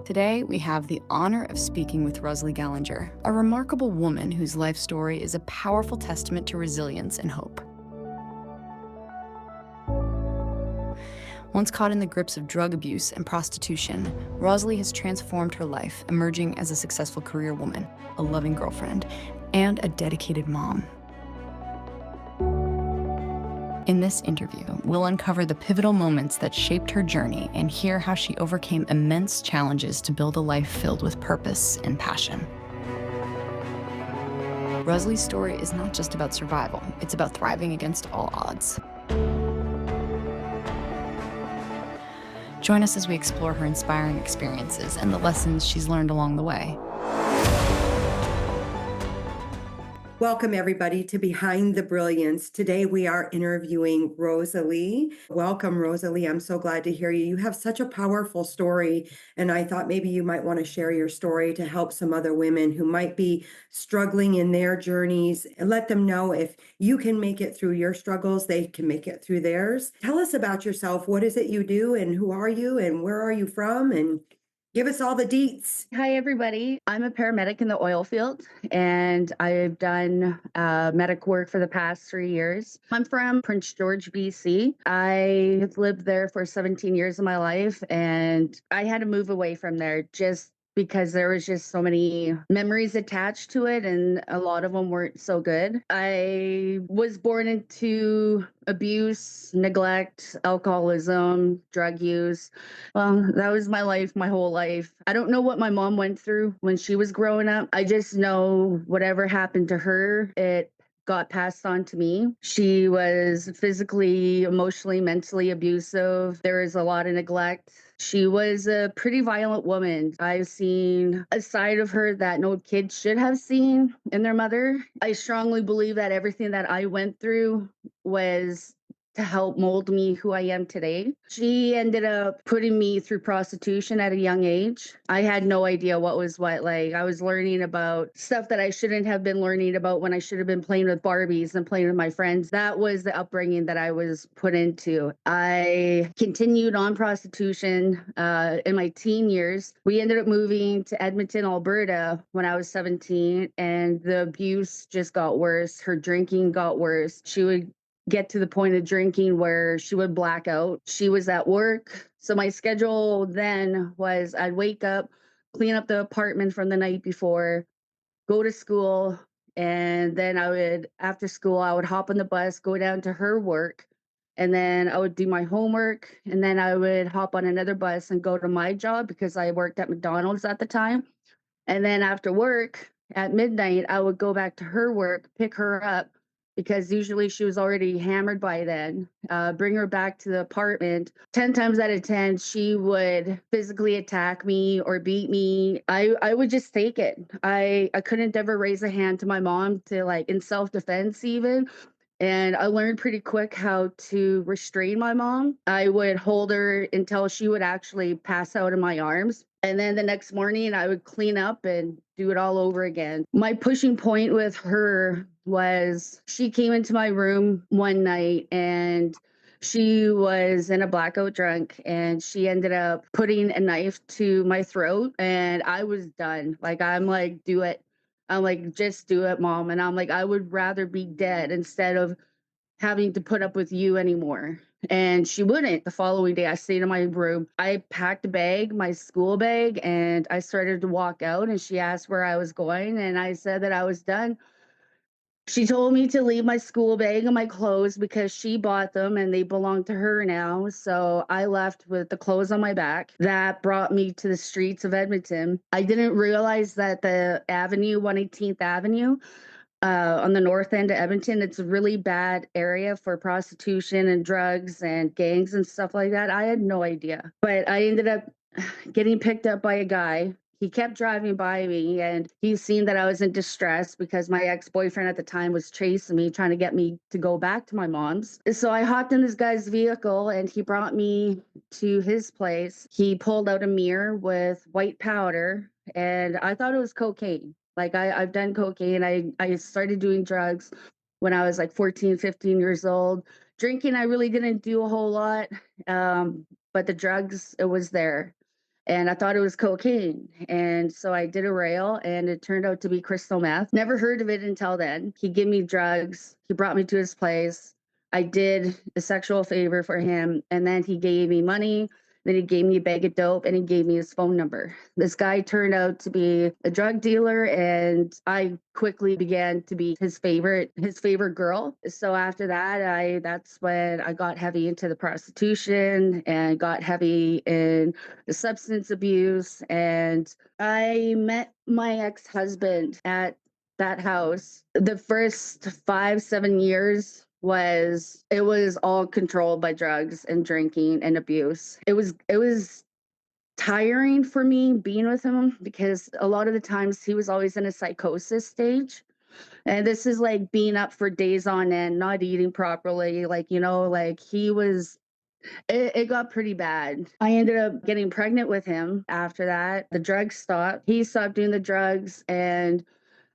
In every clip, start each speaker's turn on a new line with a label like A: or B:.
A: Today, we have the honor of speaking with Rosalie Gallinger, a remarkable woman whose life story is a powerful testament to resilience and hope. Once caught in the grips of drug abuse and prostitution, Rosalie has transformed her life, emerging as a successful career woman, a loving girlfriend, and a dedicated mom. In this interview, we'll uncover the pivotal moments that shaped her journey and hear how she overcame immense challenges to build a life filled with purpose and passion. Rosalie's story is not just about survival, it's about thriving against all odds. Join us as we explore her inspiring experiences and the lessons she's learned along the way.
B: Welcome, everybody, to Behind the Brilliance. Today, we are interviewing Rosalie. Welcome, Rosalie. I'm so glad to hear you. You have such a powerful story, and I thought maybe you might want to share your story to help some other women who might be struggling in their journeys and let them know if you can make it through your struggles, they can make it through theirs. Tell us about yourself. What is it you do, and who are you, and where are you from? And give us all the deets.
C: Hi, everybody. I'm a paramedic in the oil field, and I've done medic work for the past 3 years. I'm from Prince George, BC. I've lived there for 17 years of my life, and I had to move away from there just because there was just so many memories attached to it, and a lot of them weren't so good. I was born into abuse, neglect, alcoholism, drug use. Well, that was my life, my whole life. I don't know what my mom went through when she was growing up. I just know whatever happened to her, it got passed on to me. She was physically, emotionally, mentally abusive. There was a lot of neglect. She was a pretty violent woman. I've seen a side of her that no kid should have seen in their mother. I strongly believe that everything that I went through was to help mold me who I am today. She ended up putting me through prostitution at a young age. I had no idea what was what. Like, I was learning about stuff that I shouldn't have been learning about when I should have been playing with Barbies and playing with my friends. That was the upbringing that I was put into. I continued on prostitution in my teen years. We ended up moving to Edmonton, Alberta when I was 17, and the abuse just got worse. Her drinking got worse. She would get to the point of drinking where she would black out. She was at work. So my schedule then was I'd wake up, clean up the apartment from the night before, go to school, and then after school, I would hop on the bus, go down to her work, and then I would do my homework, and then I would hop on another bus and go to my job because I worked at McDonald's at the time. And then after work at midnight, I would go back to her work, pick her up because usually she was already hammered by then, bring her back to the apartment. 10 times out of 10, she would physically attack me or beat me. I would just take it. I couldn't ever raise a hand to my mom to, like, in self-defense even. And I learned pretty quick how to restrain my mom. I would hold her until she would actually pass out in my arms. And then the next morning, I would clean up and do it all over again. My pushing point with her was she came into my room one night and she was in a blackout drunk, and she ended up putting a knife to my throat, and I was done. Like, I'm like, do it. I'm like, just do it, mom. And I'm like, I would rather be dead instead of having to put up with you anymore. And she wouldn't. The following day, I stayed in my room. I packed a bag, my school bag, and I started to walk out. And she asked where I was going, and I said that I was done. She told me to leave my school bag and my clothes because she bought them and they belong to her now. So I left with the clothes on my back. That brought me to the streets of Edmonton. I didn't realize that the avenue, 118th Avenue, on the north end of Edmonton, it's a really bad area for prostitution and drugs and gangs and stuff like that. I had no idea. But I ended up getting picked up by a guy. He kept driving by me, and he seen that I was in distress because my ex-boyfriend at the time was chasing me, trying to get me to go back to my mom's. So I hopped in this guy's vehicle, and he brought me to his place. He pulled out a mirror with white powder, and I thought it was cocaine. Like, I've done cocaine. I started doing drugs when I was like 14, 15 years old. Drinking, I really didn't do a whole lot. But the drugs, it was there. and I thought it was cocaine. And so I did a rail, and it turned out to be crystal meth. Never heard of it until then. He gave me drugs. He brought me to his place. I did a sexual favor for him, and then he gave me money. Then he gave me a bag of dope, and he gave me his phone number. This guy turned out to be a drug dealer, and I quickly began to be his favorite girl. So after that, that's when I got heavy into the prostitution and got heavy in the substance abuse. And I met my ex-husband at that house. The first 5-7 years it was all controlled by drugs and drinking and abuse. It was tiring for me being with him because a lot of the times he was always in a psychosis stage. And this is like being up for days on end, not eating properly. Like, like it got pretty bad. I ended up getting pregnant with him after that. The drugs stopped. He stopped doing the drugs and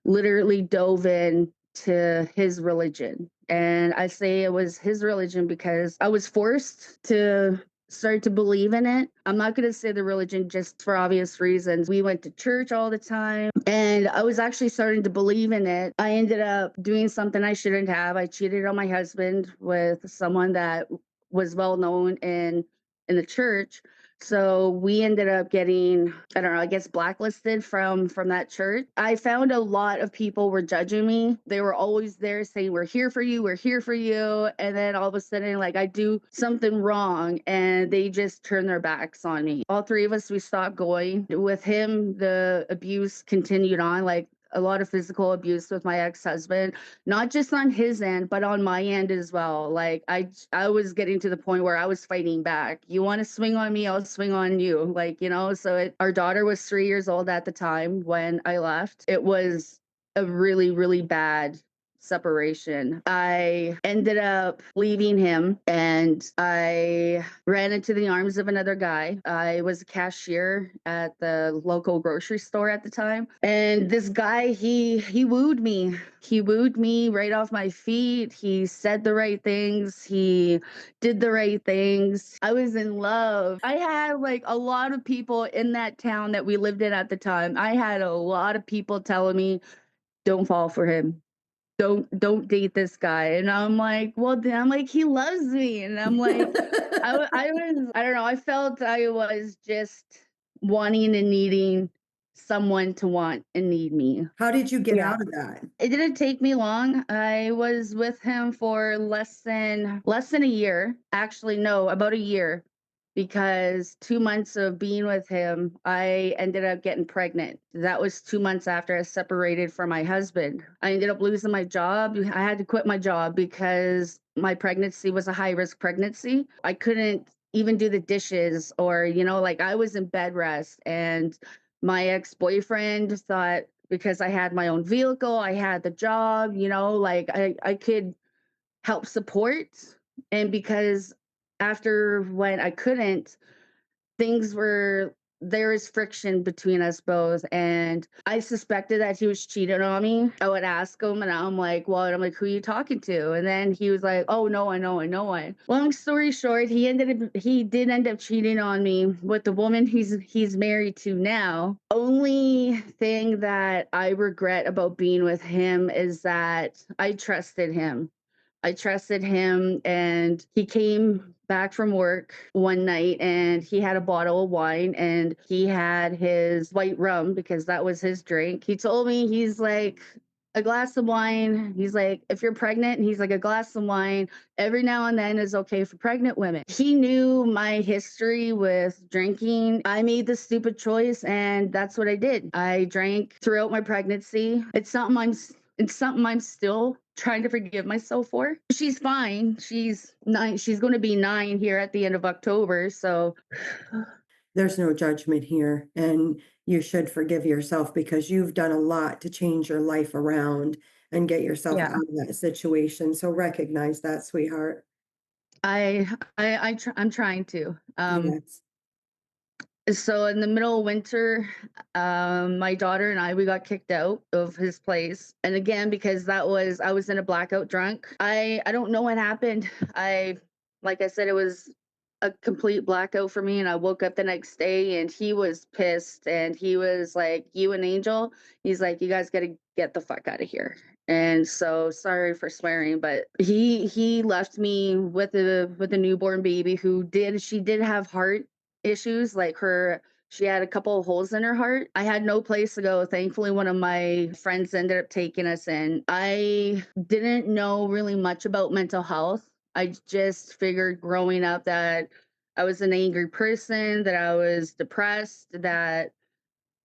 C: literally dove in to his religion. And I say it was his religion because I was forced to start to believe in it. I'm not going to say the religion just for obvious reasons. We went to church all the time, and I was actually starting to believe in it. I ended up doing something I shouldn't have. I cheated on my husband with someone that was well known in the church. So we ended up getting, I don't know, I guess blacklisted from that church. I found a lot of people were judging me. They were always there saying, we're here for you, we're here for you. And then all of a sudden, like I do something wrong and they just turn their backs on me. All three of us, we stopped going. With him, the abuse continued on, like a lot of physical abuse with my ex-husband, not just on his end, but on my end as well. Like I was getting to the point where I was fighting back. You want to swing on me, I'll swing on you. Like, so our daughter was 3 years old at the time when I left. It was a really, really bad separation. I ended up leaving him and I ran into the arms of another guy. I was a cashier at the local grocery store at the time. And this guy, he wooed me. He wooed me right off my feet. He said the right things. He did the right things. I was in love. I had like a lot of people in that town that we lived in at the time. I had a lot of people telling me, don't fall for him. Don't date this guy. And I'm like, well, then I'm like, he loves me. And I'm like, I don't know. I felt I was just wanting and needing someone to want and need me.
B: How did you get
C: Yeah.
B: out of that?
C: It didn't take me long. I was with him for less than a year. Actually, no, about a year. Because 2 months of being with him, I ended up getting pregnant. That was 2 months after I separated from my husband. I ended up losing my job. I had to quit my job because my pregnancy was a high-risk pregnancy. I couldn't even do the dishes or, like I was in bed rest. And my ex-boyfriend thought because I had my own vehicle, I had the job, like I could help support. And because after when I couldn't, there was friction between us both. And I suspected that he was cheating on me. I would ask him and I'm like, well, I'm like, who are you talking to? And then he was like, oh no, I know. Long story short, he did end up cheating on me with the woman he's married to now. Only thing that I regret about being with him is that I trusted him. And he came back from work one night and he had a bottle of wine and he had his white rum because that was his drink. He told me, he's like, a glass of wine. He's like, if you're pregnant, he's like, a glass of wine every now and then is okay for pregnant women. He knew my history with drinking. I made the stupid choice and that's what I did. I drank throughout my pregnancy. It's something I'm still trying to forgive myself for. She's fine. She's 9. She's going to be 9 here at the end of October. So
B: There's no judgment here, and you should forgive yourself because you've done a lot to change your life around and get yourself
C: yeah,
B: out of that situation. So recognize that, sweetheart.
C: I'm trying to.
B: Yes.
C: So in the middle of winter, my daughter and we got kicked out of his place. And again, because I was in a blackout drunk. I don't know what happened. Like I said, it was a complete blackout for me, and I woke up the next day and he was pissed and he was like, "You an angel?" He's like, "You guys got to get the fuck out of here." And so sorry for swearing, but he left me with a newborn baby who did she did have heart issues, like her she had a couple of holes in her heart. I had no place to go. Thankfully, one of my friends ended up taking us in. I didn't know really much about mental health. I just figured growing up that I was an angry person, that I was depressed, that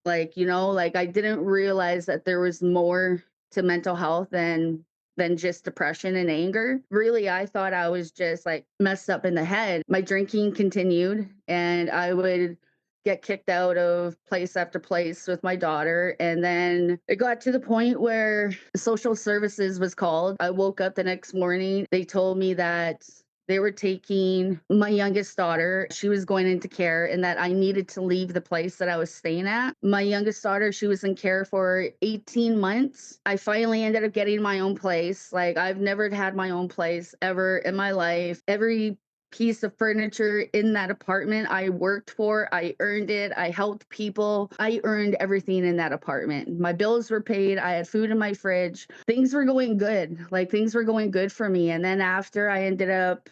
C: like I didn't realize that there was more to mental health than just depression and anger. Really, I thought I was just like messed up in the head. My drinking continued and I would get kicked out of place after place with my daughter. And then it got to the point where social services was called. I woke up the next morning. They told me that they were taking my youngest daughter. She was going into care and that I needed to leave the place that I was staying at. My youngest daughter, she was in care for 18 months. I finally ended up getting my own place. Like, I've never had my own place ever in my life. Every piece of furniture in that apartment I worked for. I earned it. I helped people. I earned everything in that apartment. My bills were paid. I had food in my fridge. Things were going good. Like, things were going good for me. And then after I ended up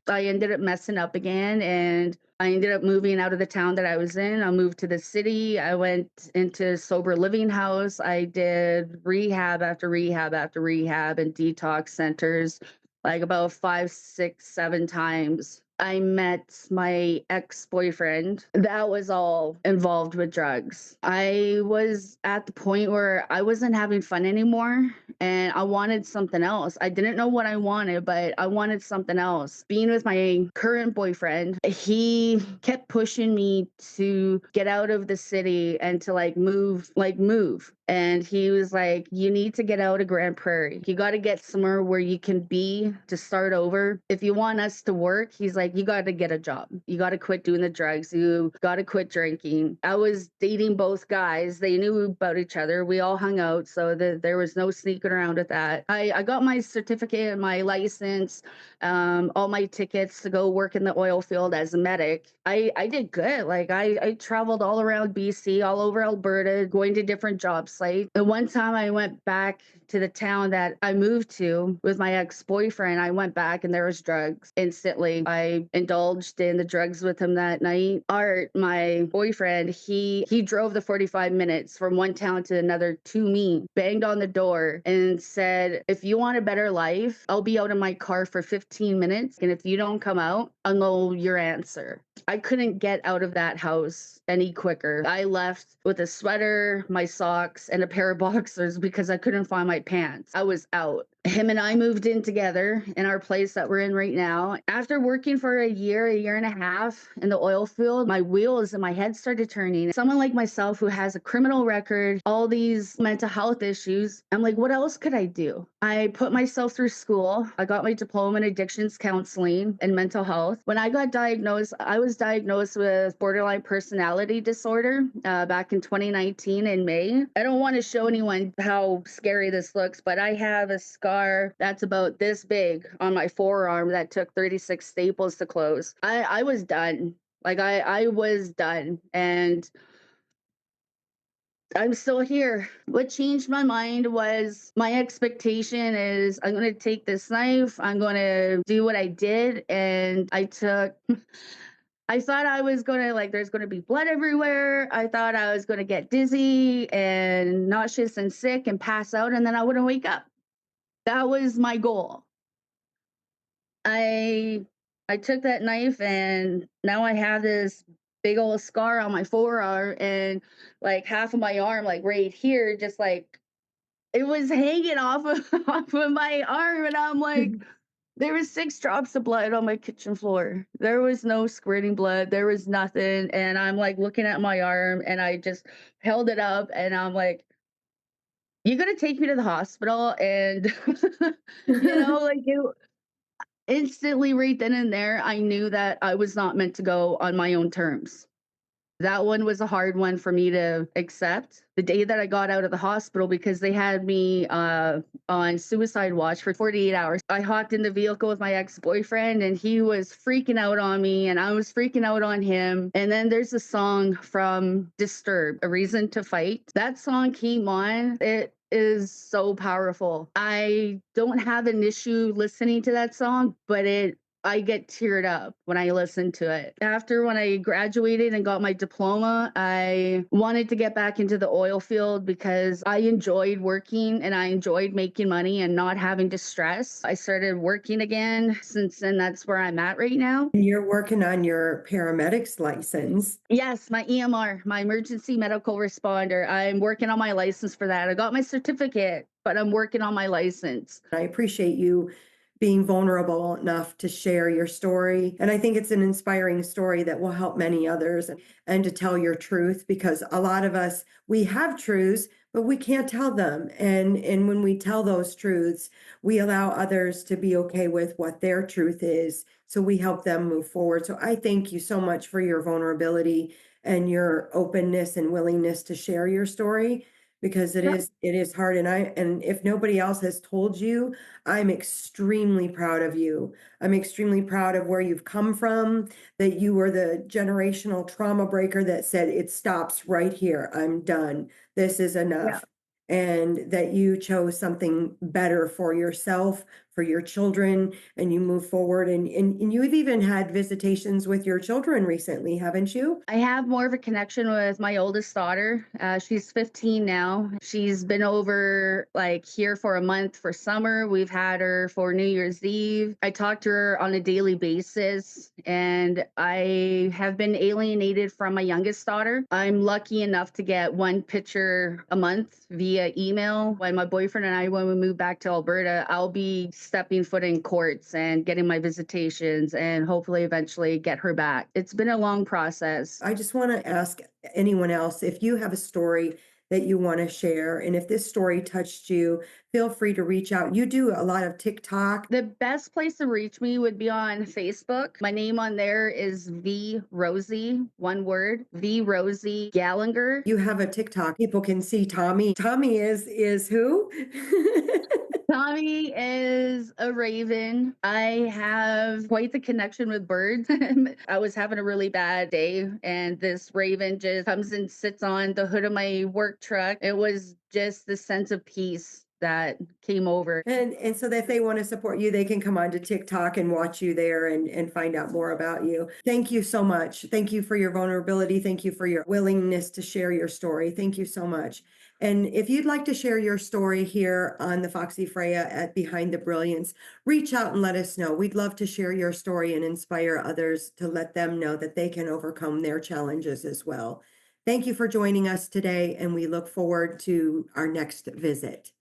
C: messing up again, and I ended up moving out of the town that I was in. I moved to the city. I went into sober living house. I did rehab after rehab after rehab and detox centers, like about 5, 6, 7 times. I met my ex-boyfriend that was all involved with drugs. I was at the point where I wasn't having fun anymore and I wanted something else. I didn't know what I wanted, but I wanted something else. Being with my current boyfriend, he kept pushing me to get out of the city and to move. And he was like, "You need to get out of Grand Prairie. You got to get somewhere where you can be to start over. If you want us to work," he's like, "you got to get a job. You got to quit doing the drugs. You got to quit drinking." I was dating both guys. They knew about each other. We all hung out. So there was no sneaking around with that. I got my certificate, my license, all my tickets to go work in the oil field as a medic. I did good. Like, I traveled all around BC, all over Alberta, going to different job sites. The one time I went back to the town that I moved to with my ex-boyfriend, I went back and there was drugs. Instantly, I indulged in the drugs with him that night. Art, my boyfriend, he drove the 45 minutes from one town to another to me, banged on the door and said, "If you want a better life, I'll be out in my car for 15 minutes. And if you don't come out, I'll know your answer." I couldn't get out of that house any quicker. I left with a sweater, my socks, and a pair of boxers because I couldn't find my pants. I was out. Him and I moved in together in our place that we're in right now. After working for a year and a half in the oil field, my wheels in my head started turning. Someone like myself who has a criminal record, all these mental health issues, I'm like, what else could I do? I put myself through school. I got my diploma in addictions counseling and mental health. When I got diagnosed, I was diagnosed with borderline personality disorder back in 2019 in May. I don't want to show anyone how scary this looks, but I have a scar that's about this big on my forearm that took 36 staples to close. I was done. Like, I was done. And I'm still here. What changed my mind was my expectation is I'm going to take this knife, I'm going to do what I did. And I thought I was going to, like, there's going to be blood everywhere. I thought I was going to get dizzy and nauseous and sick and pass out, and then I wouldn't wake up. That was my goal. I I took that knife and now I have this big old scar on my forearm and like half of my arm, like right here, just like it was hanging off of off of my arm, and I'm like, there was 6 drops of blood on my kitchen floor. There was no squirting blood. There was nothing. And I'm like looking at my arm and I just held it up and I'm like, "You gonna take me to the hospital?" And like it instantly right then and there, I knew that I was not meant to go on my own terms. That one was a hard one for me to accept. The day that I got out of the hospital, because they had me on suicide watch for 48 hours. I hopped in the vehicle with my ex-boyfriend and he was freaking out on me and I was freaking out on him. And then there's a song from Disturbed, A Reason to Fight. That song came on. It is so powerful. I don't have an issue listening to that song, but I get teared up when I listen to it. After when I graduated and got my diploma, I wanted to get back into the oil field because I enjoyed working and I enjoyed making money and not having to stress. I started working again since then. That's where I'm at right now.
B: You're working on your paramedics license.
C: Yes, my EMR, my emergency medical responder. I'm working on my license for that. I got my certificate, but I'm working on my license.
B: I appreciate you being vulnerable enough to share your story. And I think it's an inspiring story that will help many others and to tell your truth, because a lot of us, we have truths, but we can't tell them. And when we tell those truths, we allow others to be okay with what their truth is. So we help them move forward. So I thank you so much for your vulnerability and your openness and willingness to share your story, because it is hard. And if nobody else has told you, I'm extremely proud of you. I'm extremely proud of where you've come from, that you were the generational trauma breaker that said, it stops right here. I'm done. This is enough. And that you chose something better for yourself, for your children, and you move forward. And you've even had visitations with your children recently, haven't you?
C: I have more of a connection with my oldest daughter. She's 15 now. She's been over like here for a month for summer. We've had her for New Year's Eve. I talk to her on a daily basis, and I have been alienated from my youngest daughter. I'm lucky enough to get one picture a month via email. When my boyfriend and I, when we move back to Alberta, I'll be stepping foot in courts and getting my visitations and hopefully eventually get her back. It's been a long process.
B: I just want to ask anyone else, if you have a story that you want to share, and if this story touched you, feel free to reach out. You do a lot of TikTok.
C: The best place to reach me would be on Facebook. My name on there is V Rosie, one word, V Rosie Gallinger.
B: You have a TikTok. People can see Tommy. Tommy is who?
C: Tommy is a raven. I have quite the connection with birds. I was having a really bad day, and this raven just comes and sits on the hood of my work truck. It was just the sense of peace that came over.
B: And so that if they want to support you, they can come onto TikTok and watch you there and find out more about you. Thank you so much. Thank you for your vulnerability. Thank you for your willingness to share your story. Thank you so much. And if you'd like to share your story here on the Foxy Freya at Behind the Brilliance, reach out and let us know. We'd love to share your story and inspire others to let them know that they can overcome their challenges as well. Thank you for joining us today, and we look forward to our next visit.